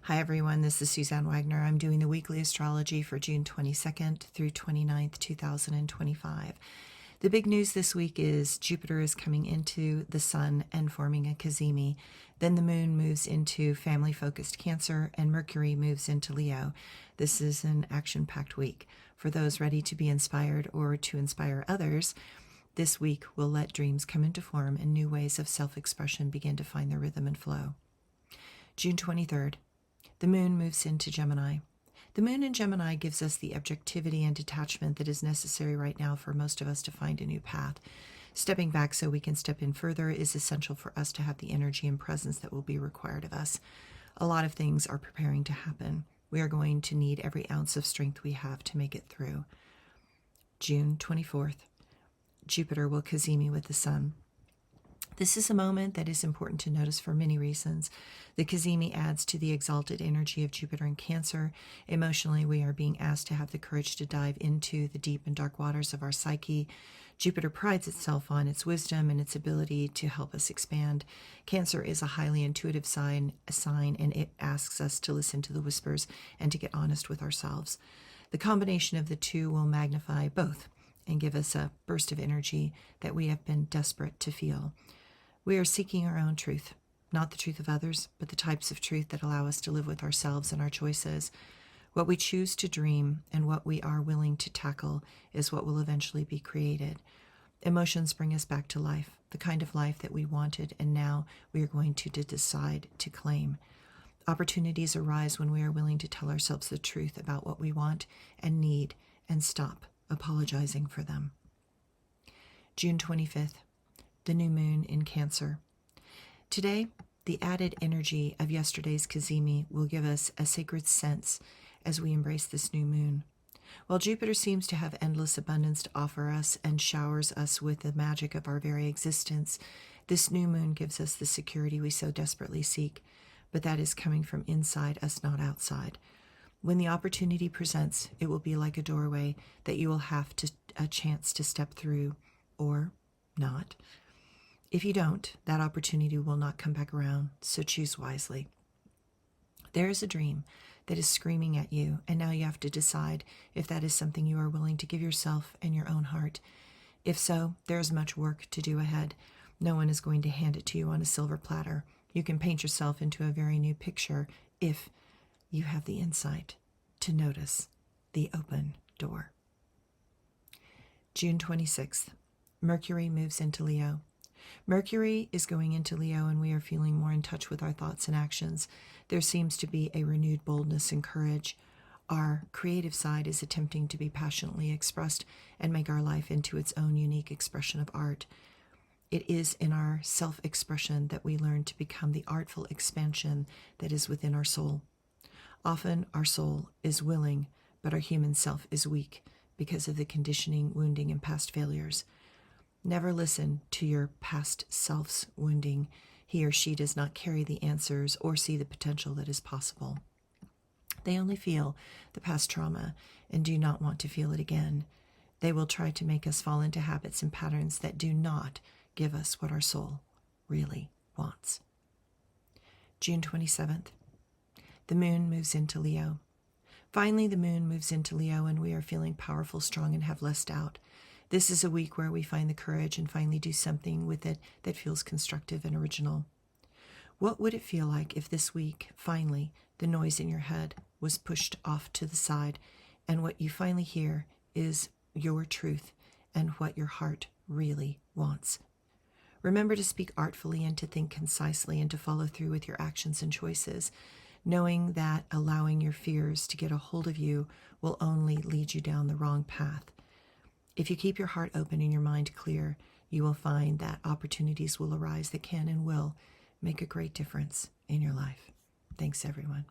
Hi everyone, this is Suzanne Wagner. I'm doing the weekly astrology for June 22nd through 29th, 2025. The big news this week is Jupiter is coming into the sun and forming a cazimi. Then the moon moves into family-focused Cancer and Mercury moves into Leo. This is an action-packed week. For those ready to be inspired or to inspire others, this week will let dreams come into form and new ways of self-expression begin to find their rhythm and flow. June 23rd. The moon moves into Gemini. The moon in Gemini gives us the objectivity and detachment that is necessary right now for most of us to find a new path. Stepping back so we can step in further is essential for us to have the energy and presence that will be required of us. A lot of things are preparing to happen. We are going to need every ounce of strength we have to make it through. June 24th. Jupiter will cazimi with the sun. This is a moment that is important to notice for many reasons. The cazimi adds to the exalted energy of Jupiter in Cancer. Emotionally, we are being asked to have the courage to dive into the deep and dark waters of our psyche. Jupiter prides itself on its wisdom and its ability to help us expand. Cancer is a highly intuitive sign, and it asks us to listen to the whispers and to get honest with ourselves. The combination of the two will magnify both and give us a burst of energy that we have been desperate to feel. We are seeking our own truth, not the truth of others, but the types of truth that allow us to live with ourselves and our choices. What we choose to dream and what we are willing to tackle is what will eventually be created. Emotions bring us back to life, the kind of life that we wanted, and now we are going to decide to claim. Opportunities arise when we are willing to tell ourselves the truth about what we want and need and stop apologizing for them. June 25th. The new moon in Cancer. Today, the added energy of yesterday's cazimi will give us a sacred sense as we embrace this new moon. While Jupiter seems to have endless abundance to offer us and showers us with the magic of our very existence, this new moon gives us the security we so desperately seek, but that is coming from inside us, not outside. When the opportunity presents, it will be like a doorway that you will have a chance to step through, or not. If you don't, that opportunity will not come back around, so choose wisely. There is a dream that is screaming at you, and now you have to decide if that is something you are willing to give yourself and your own heart. If so, there is much work to do ahead. No one is going to hand it to you on a silver platter. You can paint yourself into a very new picture if you have the insight to notice the open door. June 26th. Mercury moves into Leo. Mercury is going into Leo, and we are feeling more in touch with our thoughts and actions. There seems to be a renewed boldness and courage. Our creative side is attempting to be passionately expressed and make our life into its own unique expression of art. It is in our self-expression that we learn to become the artful expansion that is within our soul. Often our soul is willing, but our human self is weak because of the conditioning, wounding, and past failures. Never listen to your past self's wounding. He or she does not carry the answers or see the potential that is possible. They only feel the past trauma and do not want to feel it again. They will try to make us fall into habits and patterns that do not give us what our soul really wants. June 27th. The moon moves into Leo. Finally, the moon moves into Leo, and we are feeling powerful, strong, and have less doubt. This is a week where we find the courage and finally do something with it that feels constructive and original. What would it feel like if this week, finally, the noise in your head was pushed off to the side, and what you finally hear is your truth and what your heart really wants? Remember to speak artfully and to think concisely and to follow through with your actions and choices, knowing that allowing your fears to get a hold of you will only lead you down the wrong path. If you keep your heart open and your mind clear, you will find that opportunities will arise that can and will make a great difference in your life. Thanks, everyone.